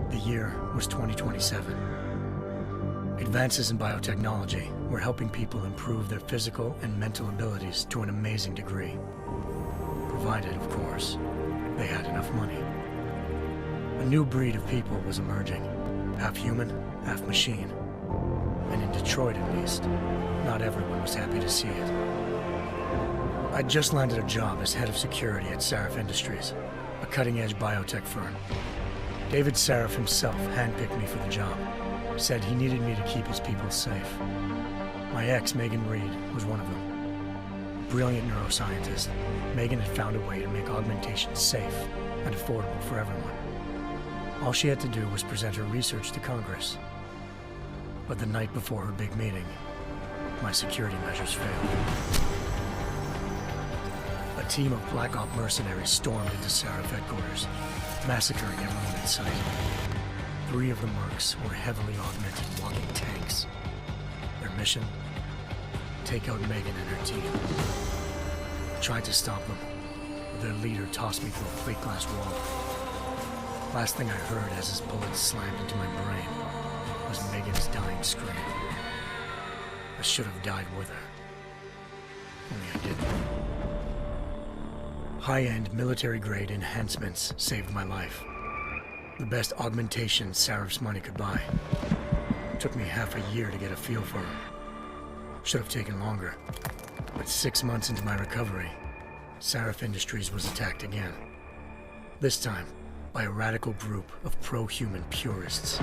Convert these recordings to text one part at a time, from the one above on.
The year was 2027. Advances in biotechnology were helping people improve their physical and mental abilities to an amazing degree. Provided, of course, they had enough money. A new breed of people was emerging, half human, half machine. And in Detroit, at least, not everyone was happy to see it. I'd just landed a job as head of security at Sarif Industries, a cutting-edge biotech firm. David Sarif himself handpicked me for the job, said he needed me to keep his people safe. My ex, Megan Reed, was one of them. Brilliant neuroscientist, Megan had found a way to make augmentation safe and affordable for everyone. All she had to do was present her research to Congress. But the night before her big meeting, my security measures failed. A team of Black Op mercenaries stormed into Sarif headquarters, massacring everyone in sight. 3 of the mercs were heavily augmented walking tanks. Their mission? Take out Megan and her team. I tried to stop them, but their leader tossed me through a plate glass wall. Last thing I heard as his bullets slammed into my brain was Megan's dying scream. I should have died with her. Only I didn't. High-end military-grade enhancements saved my life. The best augmentation Sarif's money could buy. It took me half a year to get a feel for her. Should have taken longer. But 6 months into my recovery, Sarif Industries was attacked again. This time, by a radical group of pro-human purists.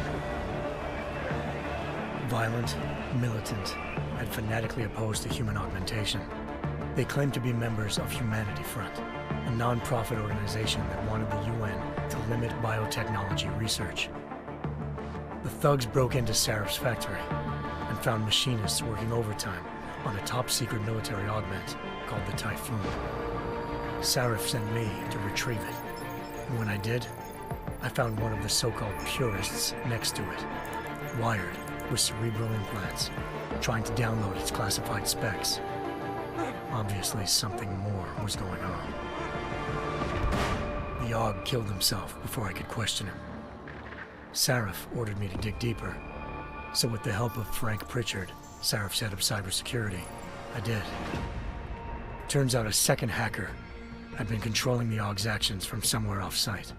Violent, militant, and fanatically opposed to human augmentation. They claimed to be members of Humanity Front, a non-profit organization that wanted the UN to limit biotechnology research. The thugs broke into Sarif's factory and found machinists working overtime on a top-secret military augment called the Typhoon. Sarif sent me to retrieve it, and when I did, I found one of the so-called purists next to it, wired with cerebral implants, trying to download its classified specs. Obviously, something more was going on. The Aug killed himself before I could question him. Sarif ordered me to dig deeper, so with the help of Frank Pritchard, Sarif's head of cybersecurity, I did. Turns out a second hacker had been controlling the Aug's actions from somewhere off-site.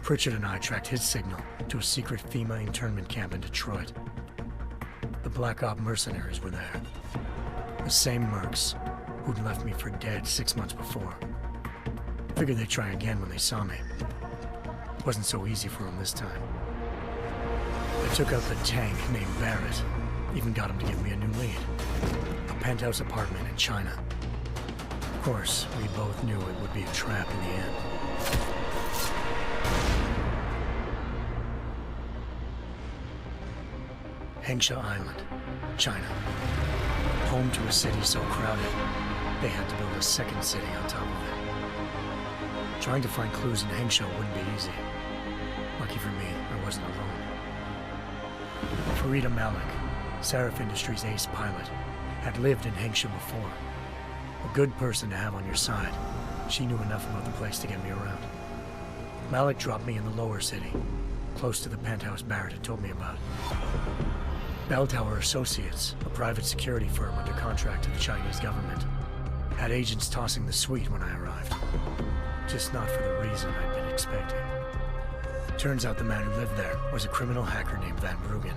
Pritchard and I tracked his signal to a secret FEMA internment camp in Detroit. The Black Op mercenaries were there. The same mercs who'd left me for dead 6 months before. Figured they'd try again when they saw me. Wasn't so easy for them this time. I took out the tank named Barrett, even got him to give me a new lead. A penthouse apartment in China. Of course, we both knew it would be a trap in the end. Hengsha Island, China. Home to a city so crowded, they had to build a second city on top of it. Trying to find clues in Hengsha wouldn't be easy. Lucky for me, I wasn't alone. Farida Malik, Sarif Industries' ace pilot, had lived in Hengsha before. A good person to have on your side. She knew enough about the place to get me around. Malik dropped me in the lower city, close to the penthouse Barrett had told me about. Bell Tower Associates, a private security firm under contract to the Chinese government, had agents tossing the suite when I arrived. Just not for the reason I'd been expecting. Turns out the man who lived there was a criminal hacker named Van Bruggen.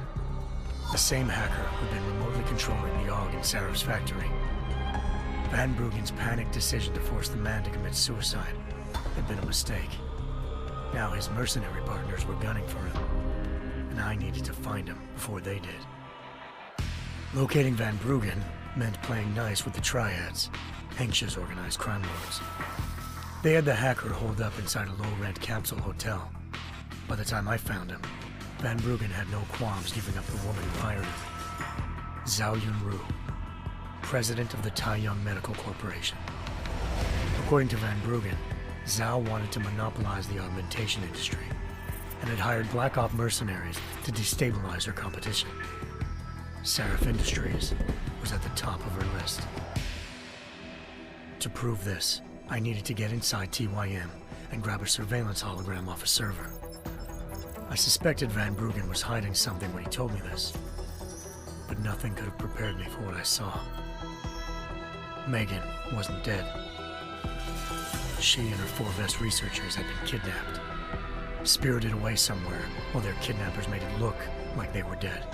The same hacker who'd been remotely controlling the Aug in Sarif's factory. Van Bruggen's panicked decision to force the man to commit suicide had been a mistake. Now his mercenary partners were gunning for him, and I needed to find him before they did. Locating Van Bruggen meant playing nice with the Triads, Hengsha's organized crime lords. They had the hacker holed up inside a low-rent capsule hotel. By the time I found him, Van Bruggen had no qualms giving up the woman who hired him. Zhao Yunru, president of the Taiyang Medical Corporation. According to Van Bruggen, Zhao wanted to monopolize the augmentation industry and had hired Black Op mercenaries to destabilize her competition. Sarif Industries was at the top of her list. To prove this, I needed to get inside TYM and grab a surveillance hologram off a server. I suspected Van Bruggen was hiding something when he told me this, but nothing could have prepared me for what I saw. Megan wasn't dead. She and her 4 best researchers had been kidnapped, spirited away somewhere while their kidnappers made it look like they were dead.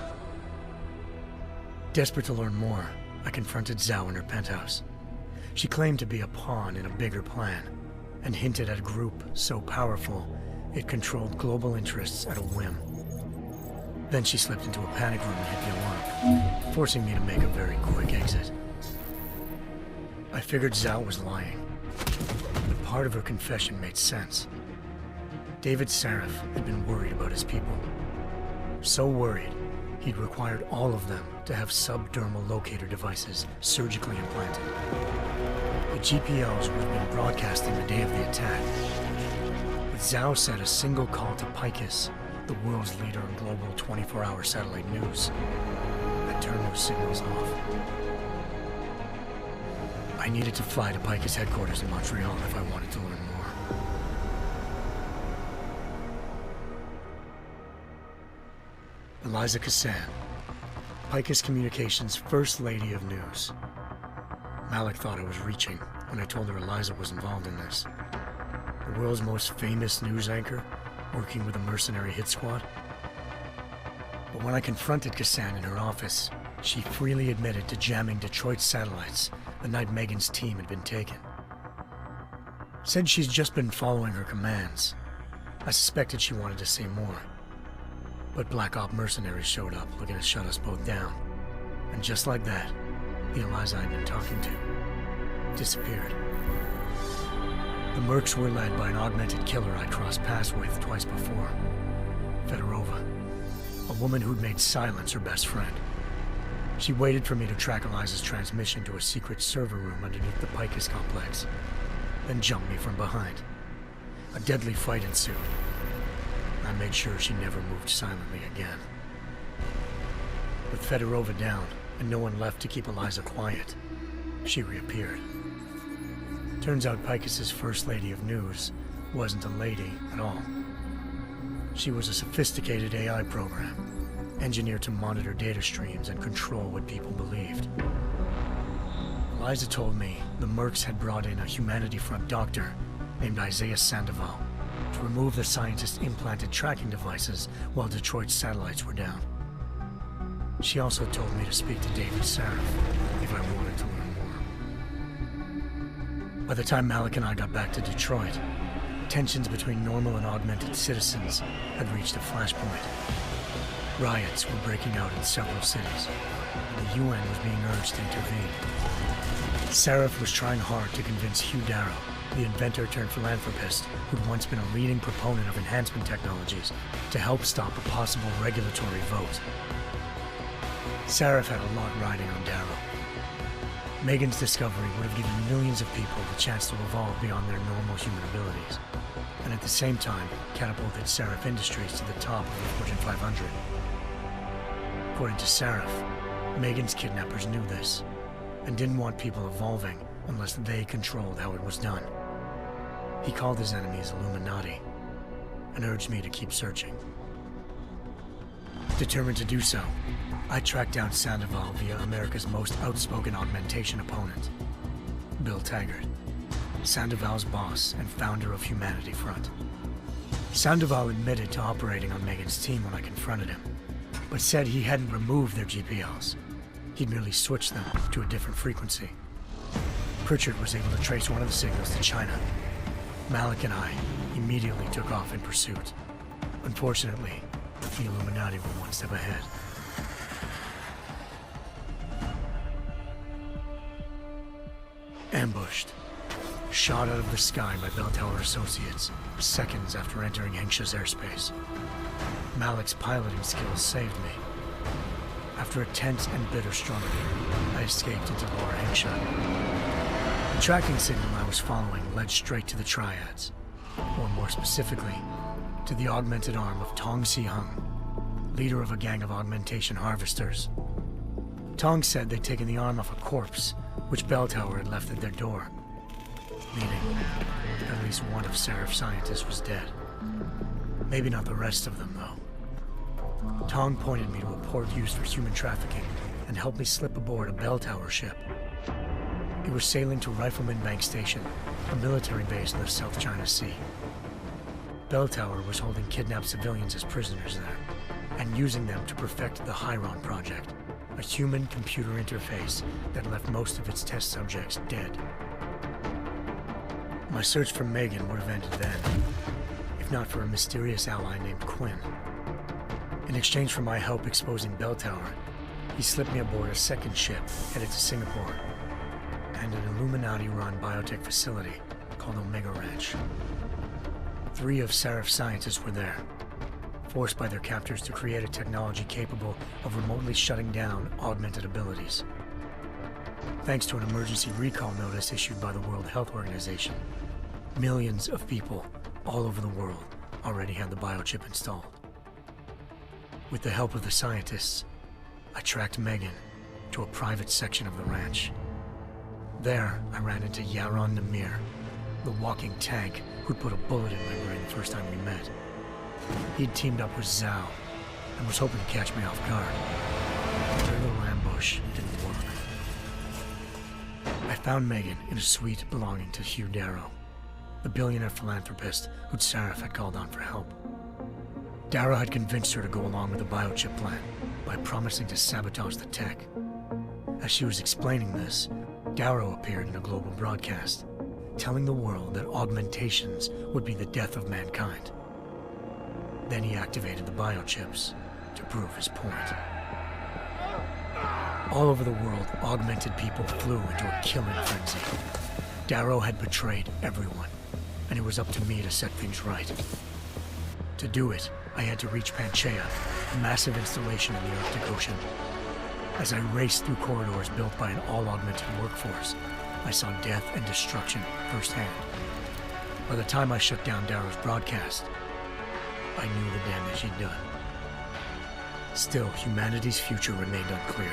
Desperate to learn more, I confronted Zhao in her penthouse. She claimed to be a pawn in a bigger plan, and hinted at a group so powerful it controlled global interests at a whim. Then she slipped into a panic room and hit the alarm, forcing me to make a very quick exit. I figured Zhao was lying, but part of her confession made sense. David Sarif had been worried about his people. So worried, he'd required all of them to have subdermal locator devices surgically implanted. The GPUs would have been broadcasting the day of the attack. But Zhao said a single call to Picus, the world's leader in global 24-hour satellite news, had turned those signals off. I needed to fly to Picus headquarters in Montreal if I wanted to learn more. Eliza Cassan, Picus Communications' First Lady of News. Malik thought I was reaching when I told her Eliza was involved in this. The world's most famous news anchor, working with a mercenary hit squad. But when I confronted Cassan in her office, she freely admitted to jamming Detroit's satellites the night Megan's team had been taken. Said she's just been following her commands. I suspected she wanted to say more. But Black Op mercenaries showed up looking to shut us both down. And just like that, the Eliza I'd been talking to disappeared. The Mercs were led by an augmented killer I'd crossed paths with twice before, Fedorova, a woman who'd made silence her best friend. She waited for me to track Eliza's transmission to a secret server room underneath the Picus complex, then jumped me from behind. A deadly fight ensued. I made sure she never moved silently again. With Fedorova down, and no one left to keep Eliza quiet, she reappeared. Turns out Picus's First Lady of News wasn't a lady at all. She was a sophisticated AI program, engineered to monitor data streams and control what people believed. Eliza told me the Mercs had brought in a Humanity Front doctor named Isaiah Sandoval to remove the scientist's implanted tracking devices while Detroit's satellites were down. She also told me to speak to David Sarif if I wanted to learn more. By the time Malik and I got back to Detroit, tensions between normal and augmented citizens had reached a flashpoint. Riots were breaking out in several cities, and the UN was being urged to intervene. Sarif was trying hard to convince Hugh Darrow, the inventor turned philanthropist who'd once been a leading proponent of enhancement technologies, to help stop a possible regulatory vote. Sarif had a lot riding on Darrow. Megan's discovery would have given millions of people the chance to evolve beyond their normal human abilities, and at the same time catapulted Sarif Industries to the top of the Fortune 500. According to Sarif, Megan's kidnappers knew this, and didn't want people evolving unless they controlled how it was done. He called his enemies Illuminati, and urged me to keep searching. Determined to do so, I tracked down Sandoval via America's most outspoken augmentation opponent, Bill Taggart, Sandoval's boss and founder of Humanity Front. Sandoval admitted to operating on Megan's team when I confronted him, but said he hadn't removed their GPUs. He'd merely switched them to a different frequency. Pritchard was able to trace one of the signals to China. Malik and I immediately took off in pursuit. Unfortunately, the Illuminati were one step ahead. Ambushed. Shot out of the sky by Bell Tower Associates, seconds after entering Hengsha's airspace. Malik's piloting skills saved me. After a tense and bitter struggle, I escaped into Lower Hengsha. The tracking signal I was following led straight to the Triads, or more specifically, to the augmented arm of Tong Si-hung, leader of a gang of augmentation harvesters. Tong said they'd taken the arm off a corpse, which Bell Tower had left at their door, meaning at least one of Sarif's scientists was dead. Maybe not the rest of them, though. Tong pointed me to a port used for human trafficking and helped me slip aboard a bell tower ship. It was sailing to Rifleman Bank Station, a military base in the South China Sea. Bell Tower was holding kidnapped civilians as prisoners there, and using them to perfect the Chiron project, a human-computer interface that left most of its test subjects dead. My search for Megan would have ended then, if not for a mysterious ally named Quinn. In exchange for my help exposing Bell Tower, he slipped me aboard a second ship headed to Singapore and an Illuminati-run biotech facility called Omega Ranch. 3 of Seraph's scientists were there, forced by their captors to create a technology capable of remotely shutting down augmented abilities. Thanks to an emergency recall notice issued by the World Health Organization, millions of people all over the world already had the biochip installed. With the help of the scientists, I tracked Megan to a private section of the ranch. There, I ran into Yaron Namir, the walking tank who'd put a bullet in my brain the first time we met. He'd teamed up with Zhao and was hoping to catch me off guard. Their little ambush didn't work. I found Megan in a suite belonging to Hugh Darrow, the billionaire philanthropist who'd Seraph had called on for help. Darrow had convinced her to go along with the biochip plan by promising to sabotage the tech. As she was explaining this, Darrow appeared in a global broadcast, telling the world that augmentations would be the death of mankind. Then he activated the biochips to prove his point. All over the world, augmented people flew into a killing frenzy. Darrow had betrayed everyone, and it was up to me to set things right. To do it, I had to reach Panchaea, a massive installation in the Arctic Ocean. As I raced through corridors built by an all-augmented workforce, I saw death and destruction firsthand. By the time I shut down Darrow's broadcast, I knew the damage he'd done. Still, humanity's future remained unclear.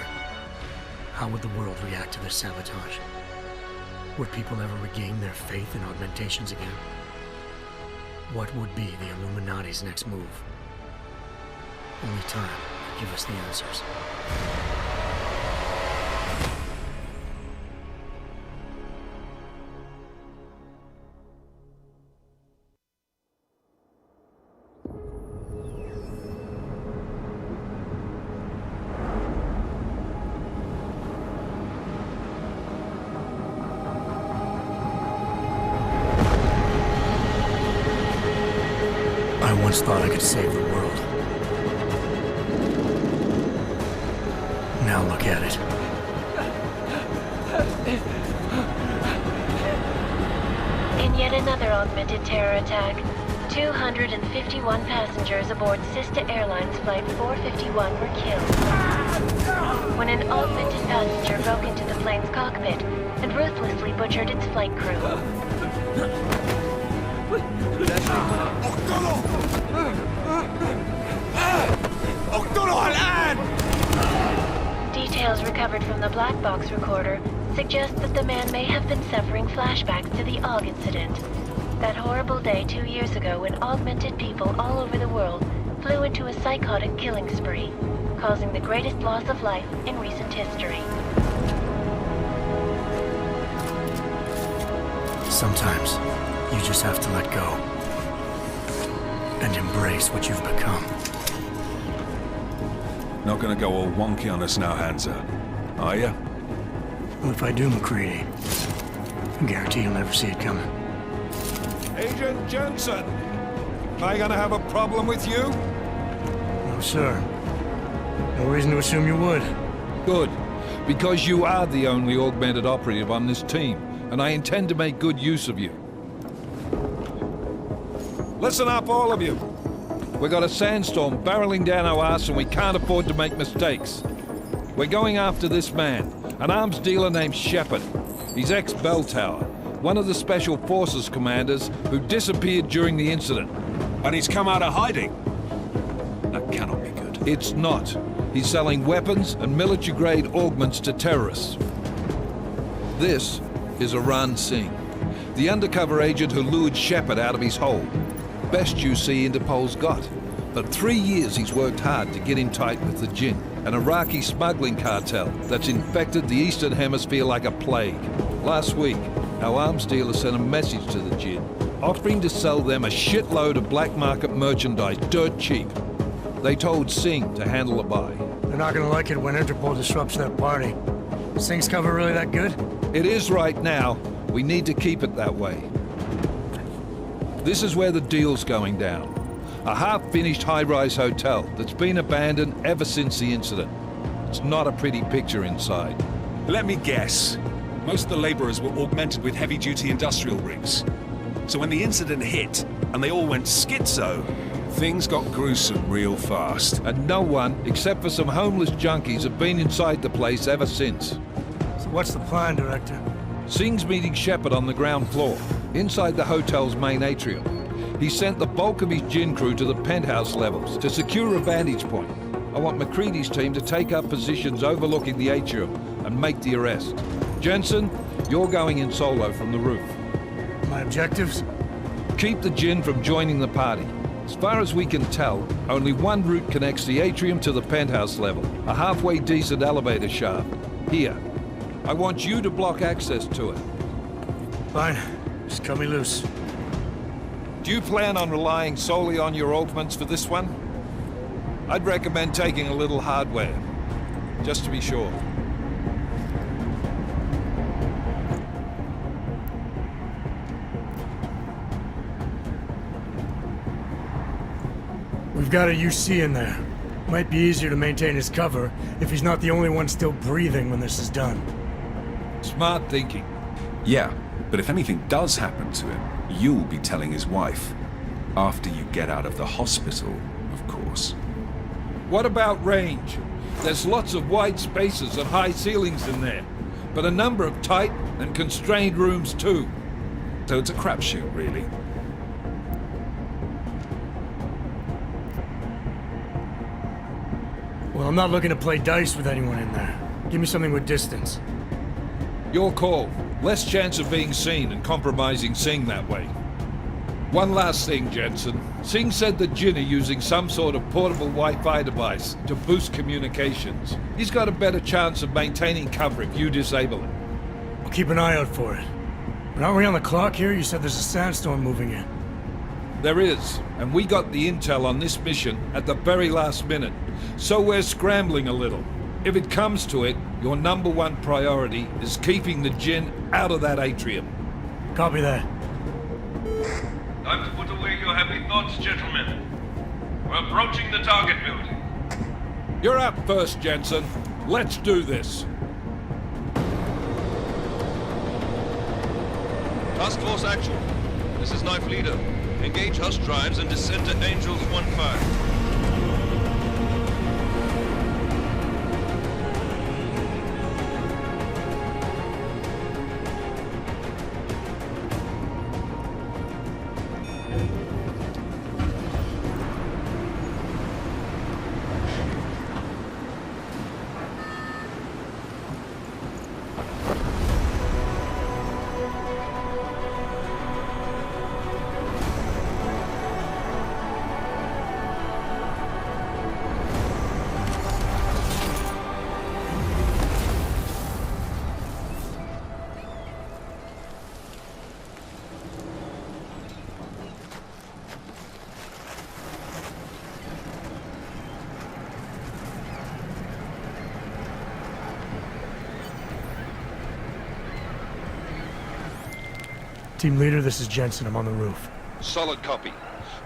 How would the world react to this sabotage? Would people ever regain their faith in augmentations again? What would be the Illuminati's next move? Only time could give us the answers. I once thought I could save the world. Now look at it. In yet another augmented terror attack, 251 passengers aboard Sister Airlines Flight 451 were killed when an augmented passenger broke into the plane's cockpit and ruthlessly butchered its flight crew. Details recovered from the black box recorder suggest that the man may have been suffering flashbacks to the AUG incident. That horrible day 2 years ago when augmented people all over the world flew into a psychotic killing spree, causing the greatest loss of life in recent history. Sometimes, you just have to let go and embrace what you've become. Not gonna go all wonky on us now, Hansa, are ya? Well, if I do, McCready, I guarantee you'll never see it coming. Agent Jensen! Am I gonna have a problem with you? No, sir. No reason to assume you would. Good, because you are the only augmented operative on this team, and I intend to make good use of you. Listen up, all of you. We got a sandstorm barreling down our ass and we can't afford to make mistakes. We're going after this man, an arms dealer named Shepard. He's ex-Bell Tower, one of the Special Forces commanders who disappeared during the incident. And he's come out of hiding. That cannot be good. It's not. He's selling weapons and military-grade augments to terrorists. This is Aran Singh, the undercover agent who lured Shepard out of his hole. best UC Interpol's got. For 3 years he's worked hard to get in tight with the Jinn, an Iraqi smuggling cartel that's infected the Eastern Hemisphere like a plague. Last week, our arms dealer sent a message to the Jinn, offering to sell them a shitload of black market merchandise dirt cheap. They told Singh to handle the buy. They're not gonna like it when Interpol disrupts their party. Singh's cover really that good? It is right now. We need to keep it that way. This is where the deal's going down. A half-finished high-rise hotel that's been abandoned ever since the incident. It's not a pretty picture inside. Let me guess. Most of the laborers were augmented with heavy-duty industrial rigs. So when the incident hit, and they all went schizo, things got gruesome real fast. And no one, except for some homeless junkies, have been inside the place ever since. So what's the plan, Director? Singh's meeting Shepard on the ground floor, inside the hotel's main atrium. He sent the bulk of his Jinn crew to the penthouse levels to secure a vantage point. I want McCready's team to take up positions overlooking the atrium and make the arrest. Jensen, you're going in solo from the roof. My objectives? Keep the Jinn from joining the party. As far as we can tell, only one route connects the atrium to the penthouse level, a halfway decent elevator shaft. Here. I want you to block access to it. Fine. Just cut me loose. Do you plan on relying solely on your augments for this one? I'd recommend taking a little hardware, just to be sure. We've got a UC in there. Might be easier to maintain his cover if he's not the only one still breathing when this is done. Smart thinking. Yeah, but if anything does happen to him, you'll be telling his wife. After you get out of the hospital, of course. What about range? There's lots of wide spaces and high ceilings in there, but a number of tight and constrained rooms too. So it's a crapshoot, really. Well, I'm not looking to play dice with anyone in there. Give me something with distance. Your call. Less chance of being seen and compromising Singh that way. One last thing, Jensen. Singh said the Jinn are using some sort of portable Wi-Fi device to boost communications. He's got a better chance of maintaining cover if you disable it. I'll keep an eye out for it. But aren't we on the clock here? You said there's a sandstorm moving in. There is, and we got the intel on this mission at the very last minute, so we're scrambling a little. If it comes to it, your number one priority is keeping the Jinn out of that atrium. Copy that. Time to put away your heavy thoughts, gentlemen. We're approaching the target building. You're up first, Jensen. Let's do this. Task Force Action. This is Knife Leader. Engage Hush drives and descend to Angels 1-5. Team leader, this is Jensen. I'm on the roof. Solid copy.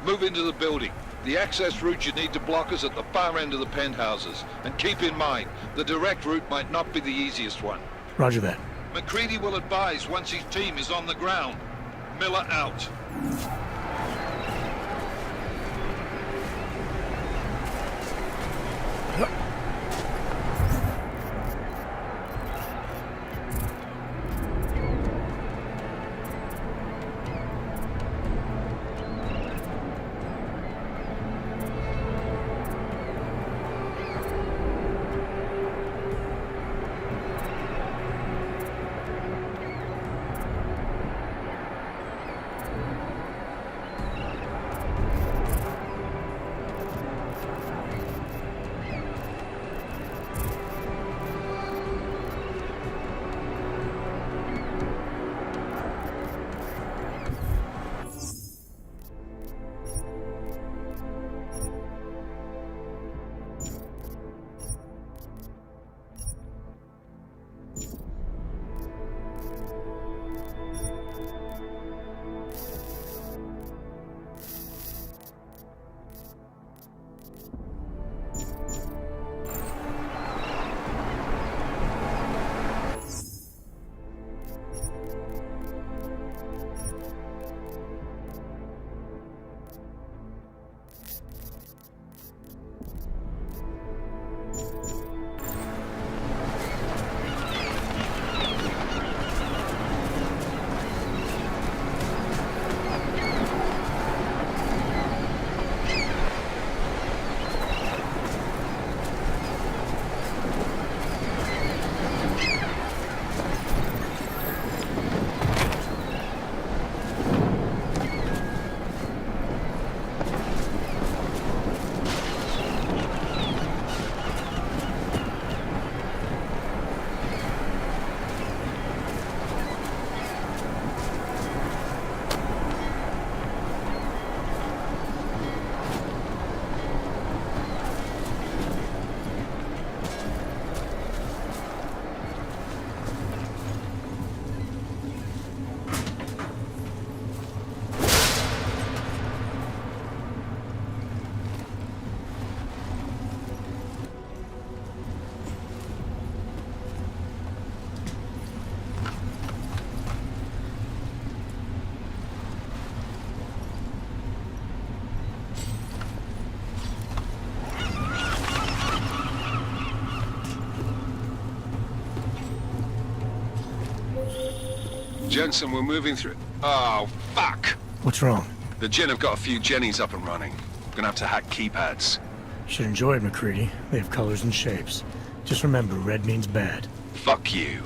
Move into the building. The access route you need to block is at the far end of the penthouses. And keep in mind, the direct route might not be the easiest one. Roger that. McCready will advise once his team is on the ground. Miller out. Jensen, we're moving through... Oh, fuck! What's wrong? The Gen have got a few Jennies up and running. Gonna have to hack keypads. You should enjoy it, McCready. They have colors and shapes. Just remember, red means bad. Fuck you.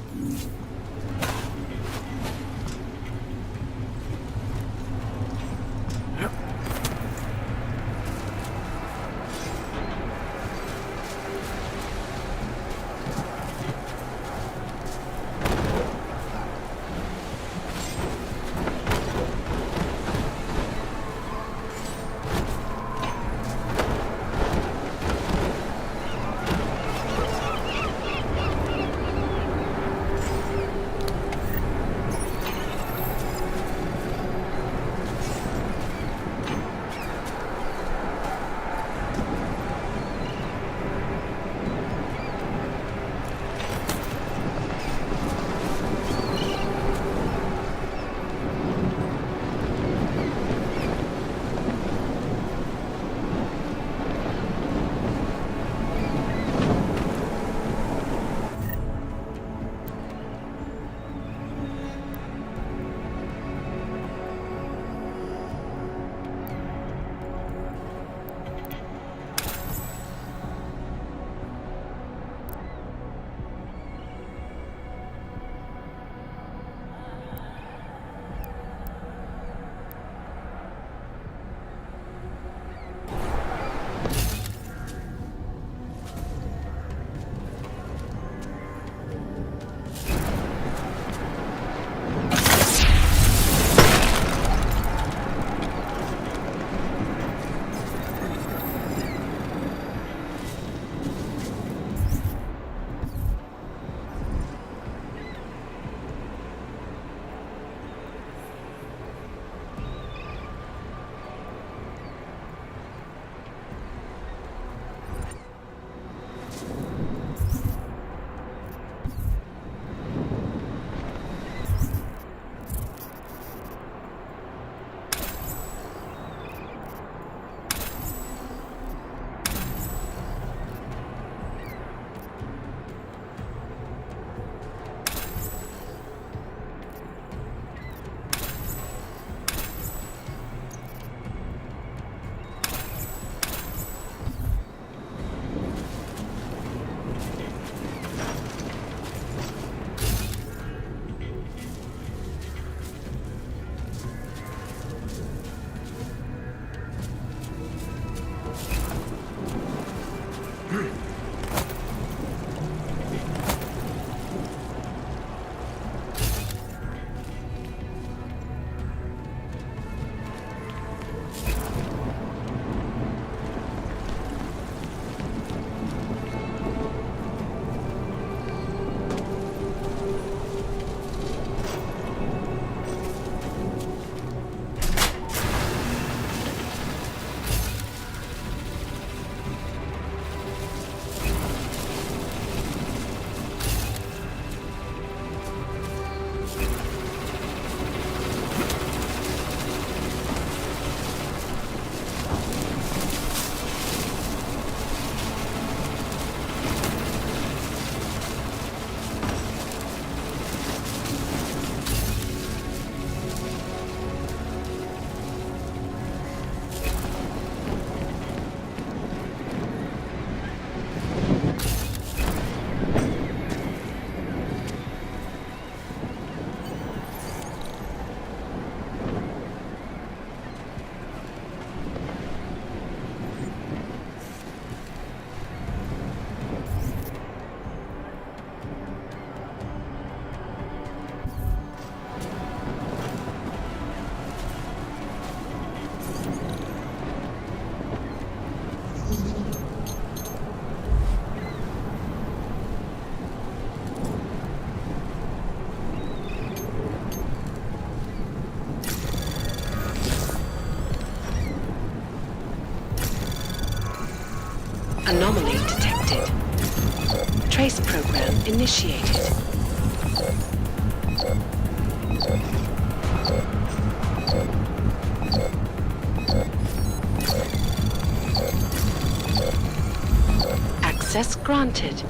Anomaly detected. Trace program initiated. Access granted.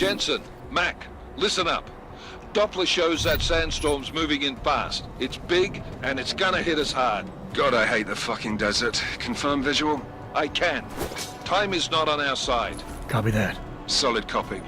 Jensen, Mac, listen up. Doppler shows that sandstorm's moving in fast. It's big, and it's gonna hit us hard. God, I hate the fucking desert. Confirm visual? I can. Time is not on our side. Copy that. Solid copy.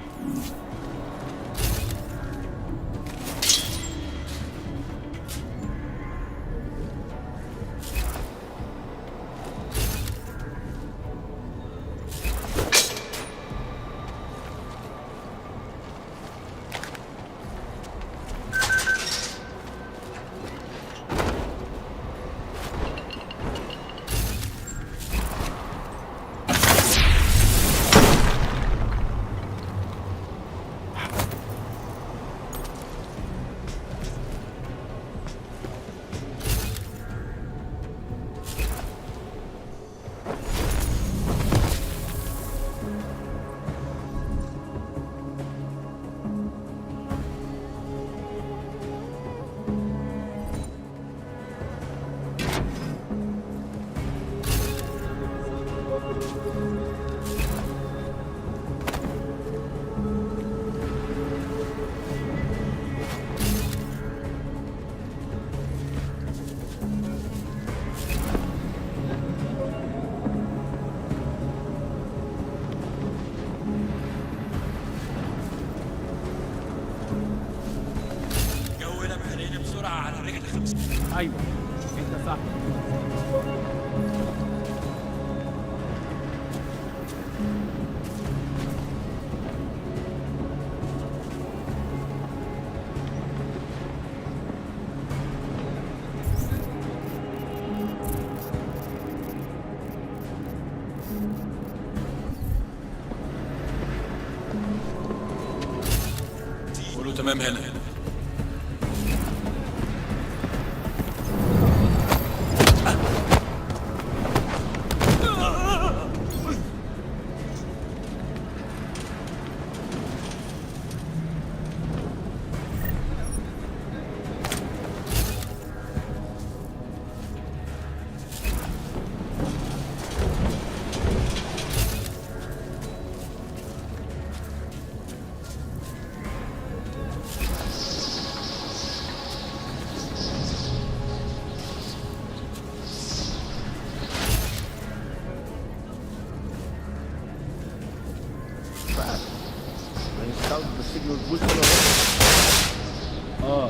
ايوه انت صح. قولوا تمام هنا.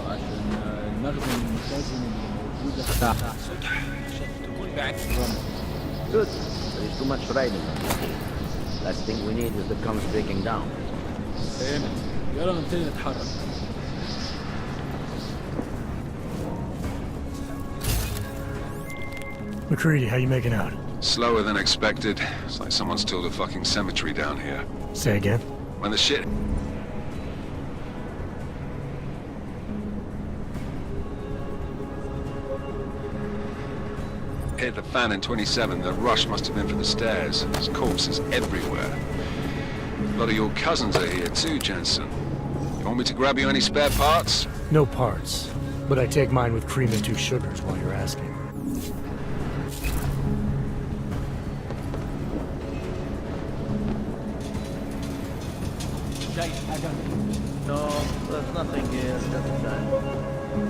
عشان المخزن المخازن الموجودة بتاعها تكون بعد Good. There's too much riding on this thing. Last thing we need is the comms breaking down. فهمت. يلا نبتدي نتحرك. McCready, how you making out? Slower than expected. It's like someone's tilled a fucking cemetery down here. Say again? When the shit... hit the fan in 27, the rush must have been for the stairs. There's corpses everywhere. A lot of your cousins are here too, Jensen. You want me to grab you any spare parts? No parts. But I take mine with cream and 2 sugars while you're asking. No, there's nothing here. Just time.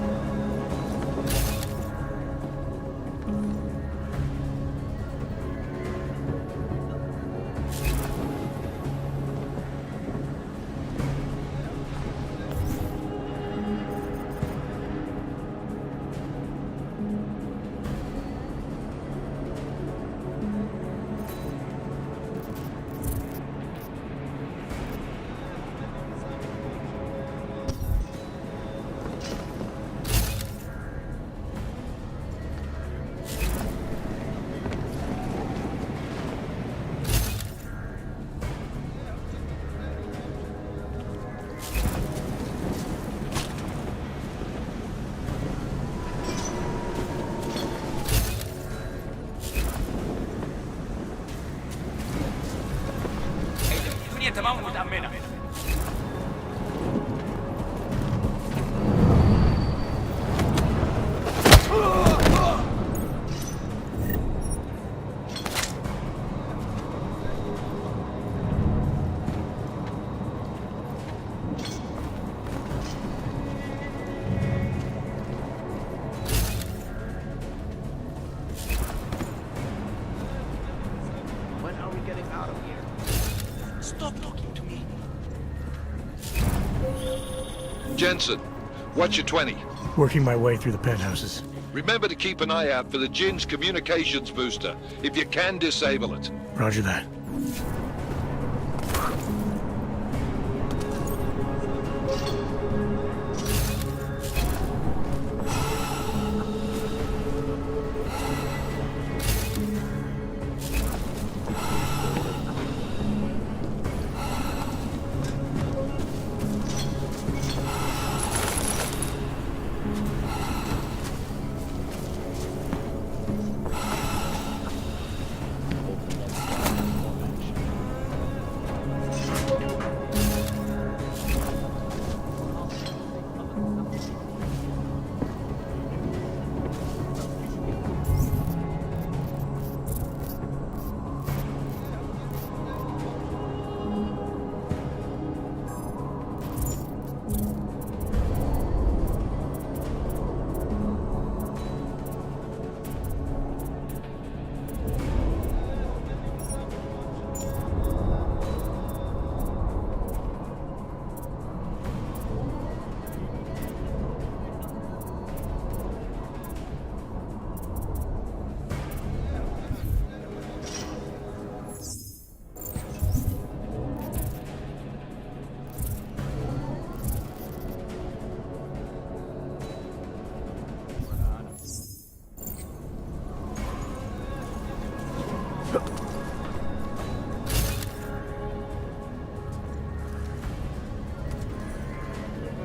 تمام متأمنة. When are we getting out of here? Stop talking to me. Jensen, what's your 20? Working my way through the penthouses. Remember to keep an eye out for the Jinn's communications booster. If you can, disable it. Roger that.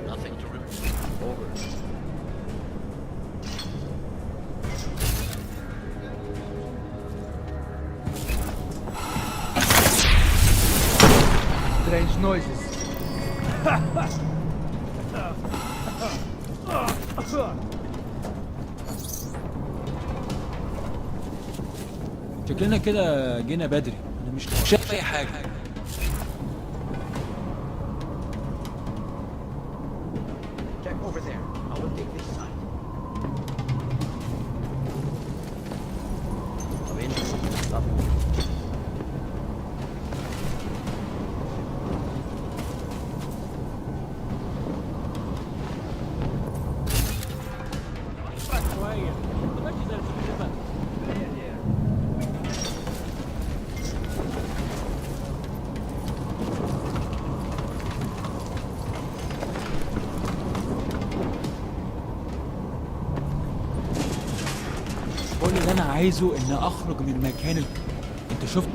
Nothing to report. Over. Strange noises. شكلنا كده جينا بدري. انا مش شايف اي حاجه. Check over there. I will take this side. Come in. Up. شويه. ما تبقاش زي الفيلم. كل اللي انا عايزه ان اخرج من مكان انت شفت